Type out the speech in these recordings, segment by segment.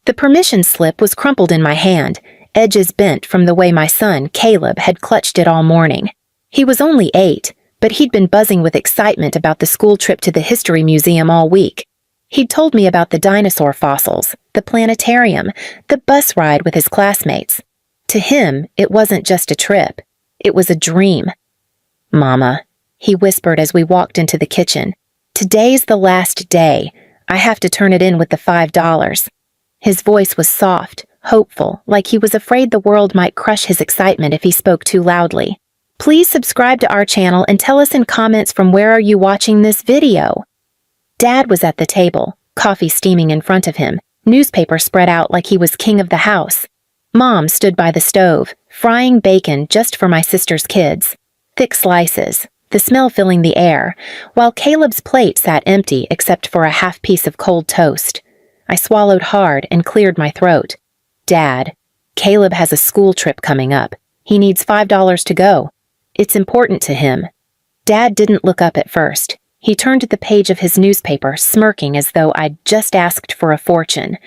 The permission slip was crumpled in my hand, edges bent from the way my son, Caleb, had clutched it all morning. He was only 8, but he'd been buzzing with excitement about the school trip to the History Museum all week. He'd told me about the dinosaur fossils, the planetarium, the bus ride with his classmates. To him, it wasn't just a trip. It was a dream. "Mama," he whispered as we walked into the kitchen, "today's the last day. I have to turn it in with the $5. His voice was soft, hopeful, like he was afraid the world might crush his excitement if he spoke too loudly. Please subscribe to our channel and tell us in comments from where are you watching this video. Dad was at the table, coffee steaming in front of him, newspaper spread out like he was king of the house. Mom stood by the stove, frying bacon just for my sister's kids. Thick slices, the smell filling the air, while Caleb's plate sat empty except for a half piece of cold toast. I swallowed hard and cleared my throat. "Dad, Caleb has a school trip coming up. He needs $5 to go. It's important to him." Dad didn't look up at first. He turned to the page of his newspaper, smirking as though I'd just asked for a fortune.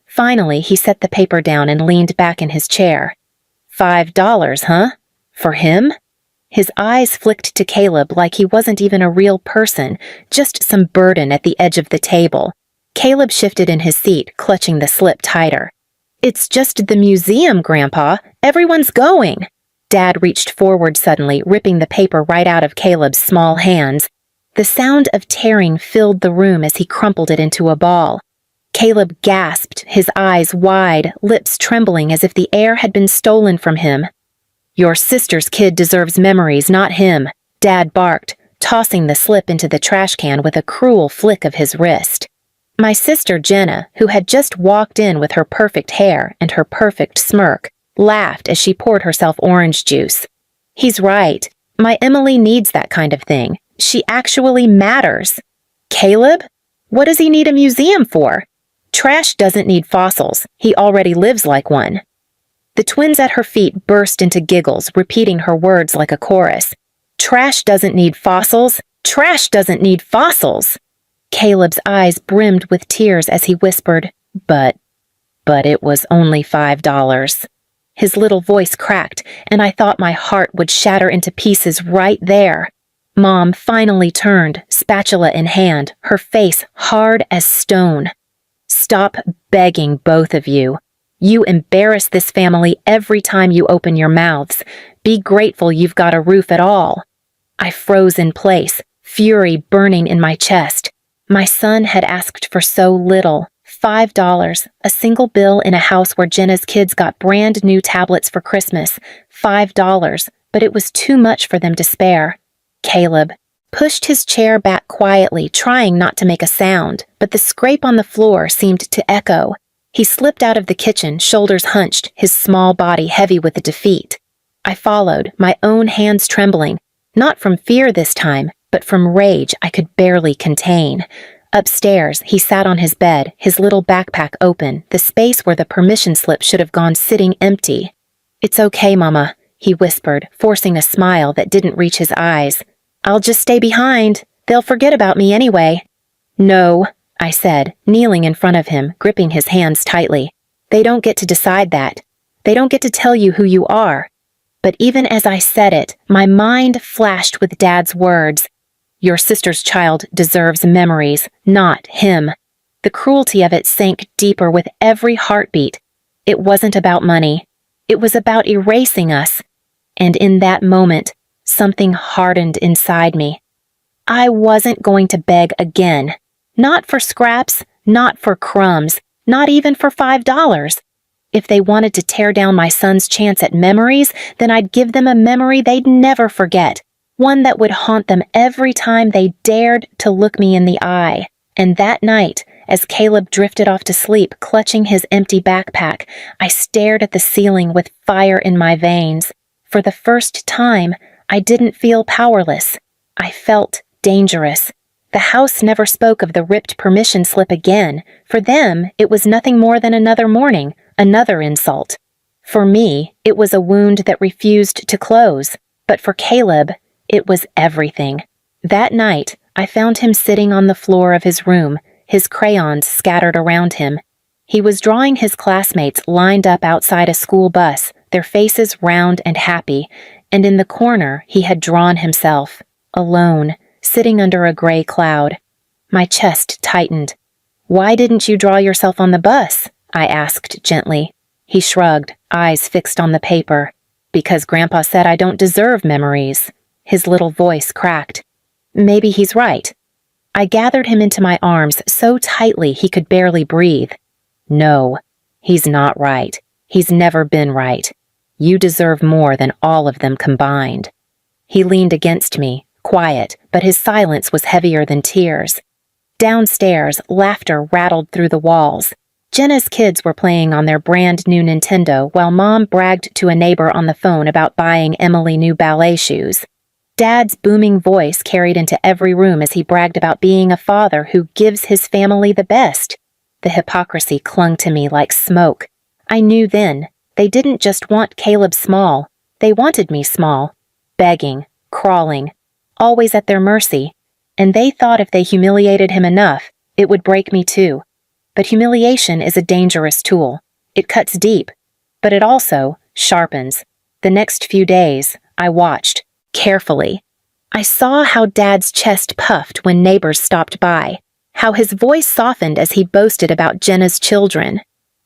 Finally, he set the paper down and leaned back in his chair. $5, huh? For him? His eyes flicked to Caleb like he wasn't even a real person, just some burden at the edge of the table. Caleb shifted in his seat, clutching the slip tighter. "It's just the museum, Grandpa. Everyone's going." Dad reached forward suddenly, ripping the paper right out of Caleb's small hands. The sound of tearing filled the room as he crumpled it into a ball. Caleb gasped, his eyes wide, lips trembling as if the air had been stolen from him. "Your sister's kid deserves memories, not him," Dad barked, tossing the slip into the trash can with a cruel flick of his wrist. My sister Jenna, who had just walked in with her perfect hair and her perfect smirk, laughed as she poured herself orange juice. "He's right. My Emily needs that kind of thing. She actually matters." "Caleb? What does he need a museum for?" "Trash doesn't need fossils. He already lives like one." The twins at her feet burst into giggles, repeating her words like a chorus. "Trash doesn't need fossils. Trash doesn't need fossils." Caleb's eyes brimmed with tears as he whispered, But it was only $5. His little voice cracked, and I thought my heart would shatter into pieces right there. Mom finally turned, spatula in hand, her face hard as stone. "Stop begging, both of you. You embarrass this family every time you open your mouths. Be grateful you've got a roof at all." I froze in place, fury burning in my chest. My son had asked for so little. $5, a single bill in a house where Jenna's kids got brand new tablets for Christmas. $5, but it was too much for them to spare. Caleb pushed his chair back quietly, trying not to make a sound, but the scrape on the floor seemed to echo. He slipped out of the kitchen, shoulders hunched, his small body heavy with the defeat. I followed, my own hands trembling, not from fear this time, but from rage I could barely contain. Upstairs, he sat on his bed, his little backpack open, the space where the permission slip should have gone sitting empty. "It's okay, Mama," he whispered, forcing a smile that didn't reach his eyes. "I'll just stay behind. They'll forget about me anyway." "No," I said, kneeling in front of him, gripping his hands tightly. "They don't get to decide that. They don't get to tell you who you are." But even as I said it, my mind flashed with Dad's words. "Your sister's child deserves memories, not him." The cruelty of it sank deeper with every heartbeat. It wasn't about money. It was about erasing us. And in that moment, something hardened inside me. I wasn't going to beg again. Not for scraps, not for crumbs, not even for $5. If they wanted to tear down my son's chance at memories, then I'd give them a memory they'd never forget. One that would haunt them every time they dared to look me in the eye. And that night, as Caleb drifted off to sleep, clutching his empty backpack, I stared at the ceiling with fire in my veins. For the first time, I didn't feel powerless. I felt dangerous. The house never spoke of the ripped permission slip again. For them, it was nothing more than another morning, another insult. For me, it was a wound that refused to close. But for Caleb, it was everything. That night, I found him sitting on the floor of his room, his crayons scattered around him. He was drawing his classmates lined up outside a school bus, their faces round and happy, and in the corner he had drawn himself, alone, sitting under a gray cloud. My chest tightened. "Why didn't you draw yourself on the bus?" I asked gently. He shrugged, eyes fixed on the paper. "Because Grandpa said I don't deserve memories." His little voice cracked. "Maybe he's right." I gathered him into my arms so tightly he could barely breathe. "No, he's not right. He's never been right. You deserve more than all of them combined." He leaned against me, quiet, but his silence was heavier than tears. Downstairs, laughter rattled through the walls. Jenna's kids were playing on their brand new Nintendo while Mom bragged to a neighbor on the phone about buying Emily new ballet shoes. Dad's booming voice carried into every room as he bragged about being a father who gives his family the best. The hypocrisy clung to me like smoke. I knew then, they didn't just want Caleb small, they wanted me small, begging, crawling, always at their mercy, and they thought if they humiliated him enough, it would break me too. But humiliation is a dangerous tool. It cuts deep, but it also sharpens. The next few days, I watched, carefully. I saw how Dad's chest puffed when neighbors stopped by, how his voice softened as he boasted about Jenna's children.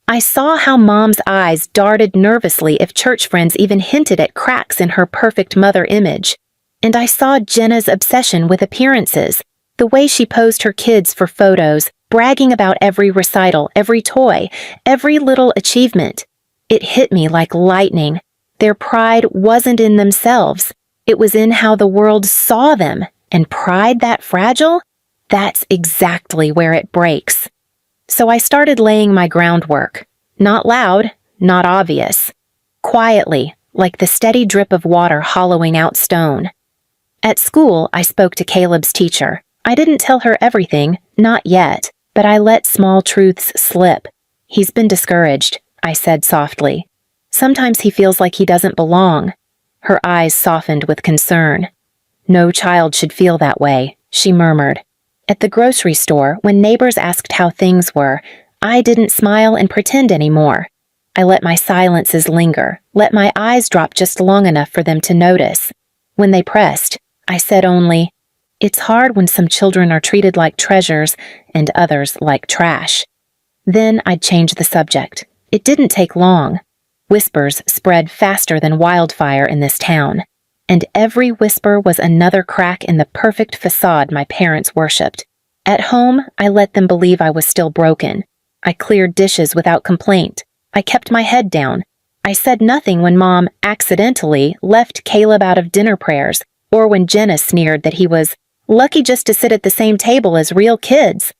I saw how Mom's eyes darted nervously if church friends even hinted at cracks in her perfect mother image. And I saw Jenna's obsession with appearances, the way she posed her kids for photos, bragging about every recital, every toy, every little achievement. It hit me like lightning. Their pride wasn't in themselves. It was in how the world saw them. And pride that fragile? That's exactly where it breaks. So I started laying my groundwork. Not loud, not obvious. Quietly, like the steady drip of water hollowing out stone. At school, I spoke to Caleb's teacher. I didn't tell her everything, not yet, but I let small truths slip. "He's been discouraged," I said softly. "Sometimes he feels like he doesn't belong." Her eyes softened with concern. "No child should feel that way," she murmured. At the grocery store, when neighbors asked how things were, I didn't smile and pretend anymore. I let my silences linger, let my eyes drop just long enough for them to notice. When they pressed, I said only, "It's hard when some children are treated like treasures and others like trash." Then I'd change the subject. It didn't take long. Whispers spread faster than wildfire in this town, and every whisper was another crack in the perfect facade my parents worshipped. At home, I let them believe I was still broken. I cleared dishes without complaint. I kept my head down. I said nothing when Mom accidentally left Caleb out of dinner prayers, or when Jenna sneered that he was lucky just to sit at the same table as real kids.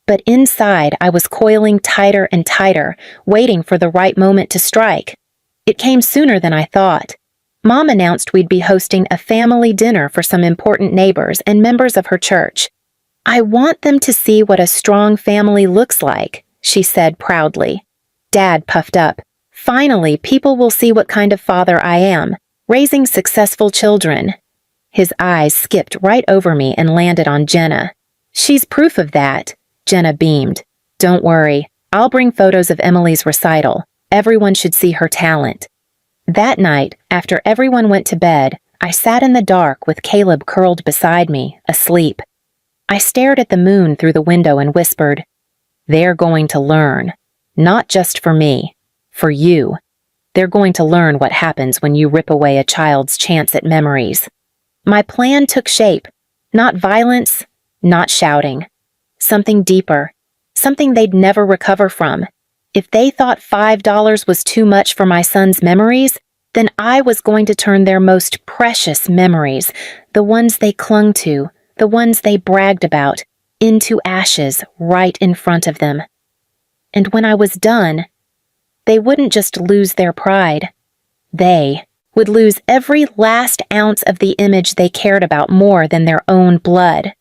But inside, I was coiling tighter and tighter, waiting for the right moment to strike. It came sooner than I thought. Mom announced we'd be hosting a family dinner for some important neighbors and members of her church. "I want them to see what a strong family looks like," she said proudly. Dad puffed up. "Finally, people will see what kind of father I am, raising successful children." His eyes skipped right over me and landed on Jenna. "She's proof of that." Jenna beamed. "Don't worry, I'll bring photos of Emily's recital. Everyone should see her talent." That night, after everyone went to bed, I sat in the dark with Caleb curled beside me, asleep. I stared at the moon through the window and whispered, "They're going to learn. Not just for me. For you. They're going to learn what happens when you rip away a child's chance at memories." My plan took shape. Not violence, not shouting. Something deeper. Something they'd never recover from. If they thought $5 was too much for my son's memories, then I was going to turn their most precious memories, the ones they clung to, the ones they bragged about, into ashes right in front of them. And when I was done, they wouldn't just lose their pride. They would lose every last ounce of the image they cared about more than their own blood.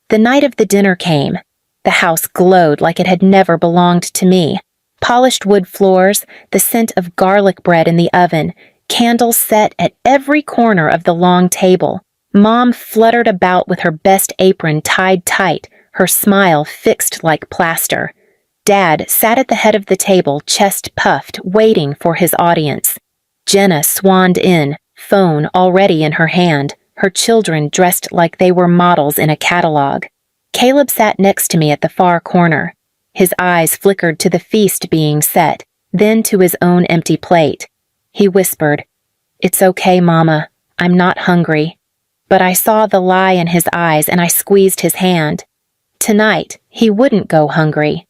The night of the dinner came. The house glowed like it had never belonged to me. Polished wood floors, the scent of garlic bread in the oven, candles set at every corner of the long table. Mom fluttered about with her best apron tied tight, her smile fixed like plaster. Dad sat at the head of the table, chest puffed, waiting for his audience. Jenna swanned in, phone already in her hand, her children dressed like they were models in a catalog. Caleb sat next to me at the far corner. His eyes flickered to the feast being set, then to his own empty plate. He whispered, "It's okay, Mama. I'm not hungry." But I saw the lie in his eyes and I squeezed his hand. Tonight, he wouldn't go hungry.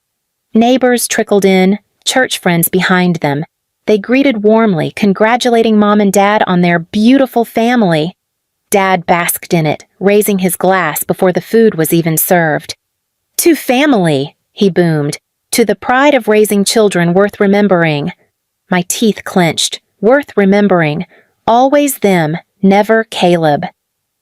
Neighbors trickled in, church friends behind them. They greeted warmly, congratulating Mom and Dad on their beautiful family. Dad basked in it, raising his glass before the food was even served. "To family," he boomed, "to the pride of raising children worth remembering." My teeth clenched. Worth remembering. Always them, never Caleb.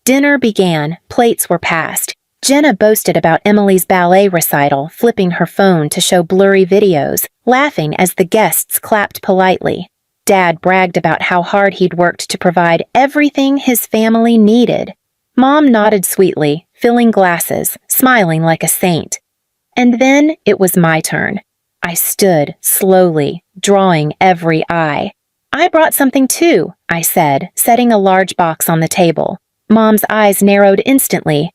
Dinner began, plates were passed. Jenna boasted about Emily's ballet recital, flipping her phone to show blurry videos, laughing as the guests clapped politely. Dad bragged about how hard he'd worked to provide everything his family needed. Mom nodded sweetly, filling glasses, smiling like a saint. And then it was my turn. I stood, slowly, drawing every eye. "I brought something too," I said, setting a large box on the table. Mom's eyes narrowed instantly.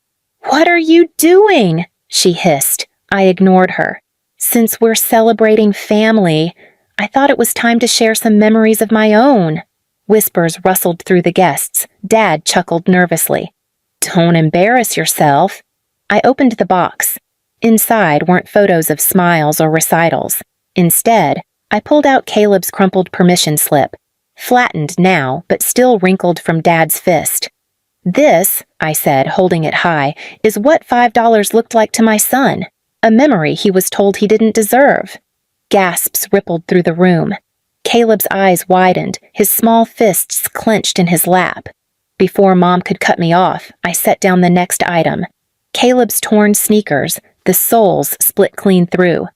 "What are you doing?" she hissed. I ignored her. "Since we're celebrating family, I thought it was time to share some memories of my own." Whispers rustled through the guests. Dad chuckled nervously. "Don't embarrass yourself." I opened the box. Inside weren't photos of smiles or recitals. Instead, I pulled out Caleb's crumpled permission slip, flattened now but still wrinkled from Dad's fist. "This," I said, holding it high, "is what $5 looked like to my son, a memory he was told he didn't deserve." Gasps rippled through the room. Caleb's eyes widened, his small fists clenched in his lap. Before Mom could cut me off, I set down the next item. Caleb's torn sneakers, the soles split clean through.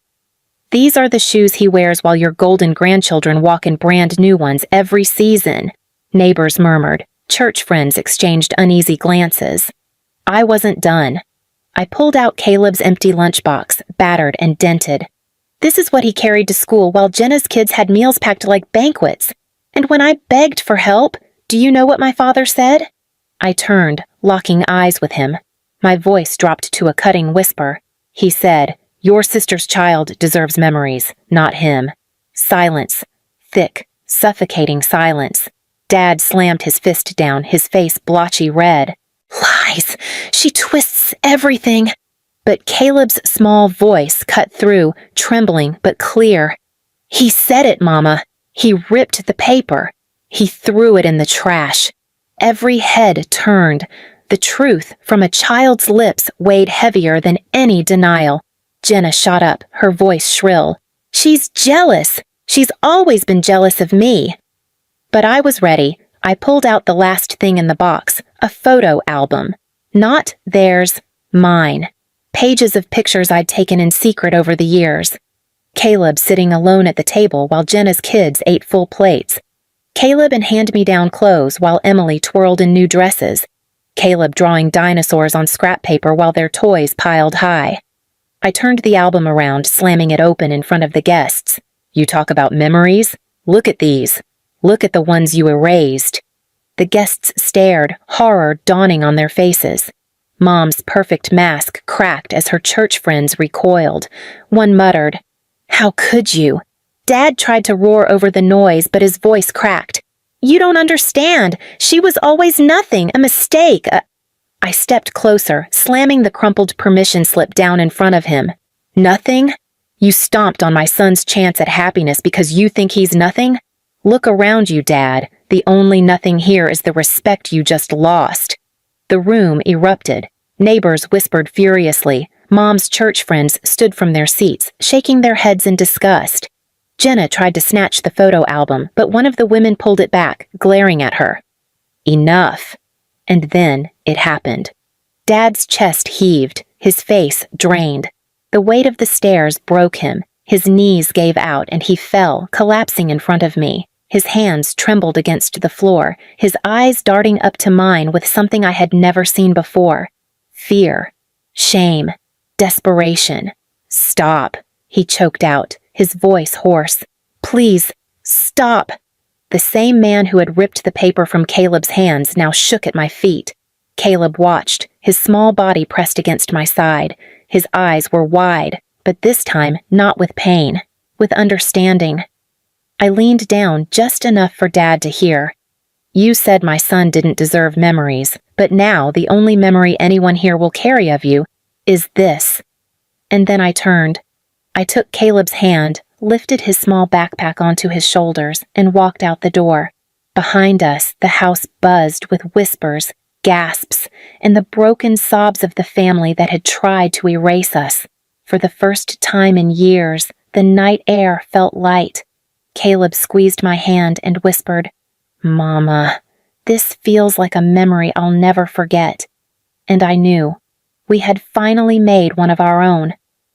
"These are the shoes he wears while your golden grandchildren walk in brand new ones every season," neighbors murmured. Church friends exchanged uneasy glances. I wasn't done. I pulled out Caleb's empty lunchbox, battered and dented. "This is what he carried to school while Jenna's kids had meals packed like banquets. And when I begged for help, do you know what my father said?" I turned, locking eyes with him. My voice dropped to a cutting whisper. He said, "Your sister's child deserves memories, not him." Silence. Thick, suffocating silence. Dad slammed his fist down, his face blotchy red. "Lies! She twists everything!" But Caleb's small voice cut through, trembling but clear. "He said it, Mama. He ripped the paper. He threw it in the trash." Every head turned. The truth from a child's lips weighed heavier than any denial. Jenna shot up, her voice shrill. "She's jealous. She's always been jealous of me." But I was ready. I pulled out the last thing in the box, a photo album. Not theirs, mine. Pages of pictures I'd taken in secret over the years. Caleb sitting alone at the table while Jenna's kids ate full plates. Caleb in hand-me-down clothes while Emily twirled in new dresses. Caleb drawing dinosaurs on scrap paper while their toys piled high. I turned the album around, slamming it open in front of the guests. "You talk about memories? Look at these. Look at the ones you erased." The guests stared, horror dawning on their faces. Mom's perfect mask cracked as her church friends recoiled. One muttered, "How could you?" Dad tried to roar over the noise, but his voice cracked. "You don't understand. She was always nothing, a mistake. I stepped closer, slamming the crumpled permission slip down in front of him. "Nothing? You stomped on my son's chance at happiness because you think he's nothing? Look around you, Dad. The only nothing here is the respect you just lost." The room erupted. Neighbors whispered furiously. Mom's church friends stood from their seats, shaking their heads in disgust. Jenna tried to snatch the photo album, but one of the women pulled it back, glaring at her. Enough. And then it happened. Dad's chest heaved, his face drained. The weight of the stairs broke him. His knees gave out and he fell, collapsing in front of me. His hands trembled against the floor, his eyes darting up to mine with something I had never seen before. Fear. Shame. Desperation. "Stop," he choked out, his voice hoarse. Please, stop. The same man who had ripped the paper from Caleb's hands now shook at my feet. Caleb watched, his small body pressed against my side. His eyes were wide, but this time not with pain, with understanding. I leaned down just enough for Dad to hear. You said my son didn't deserve memories, but now the only memory anyone here will carry of you is this. And then I turned. I took Caleb's hand, lifted his small backpack onto his shoulders, and walked out the door. Behind us, the house buzzed with whispers, gasps, and the broken sobs of the family that had tried to erase us. For the first time in years, the night air felt light. Caleb squeezed my hand and whispered, Mama, this feels like a memory I'll never forget. And I knew. We had finally made one of our own.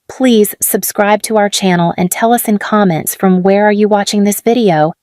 Please subscribe to our channel and tell us in comments from where are you watching this video.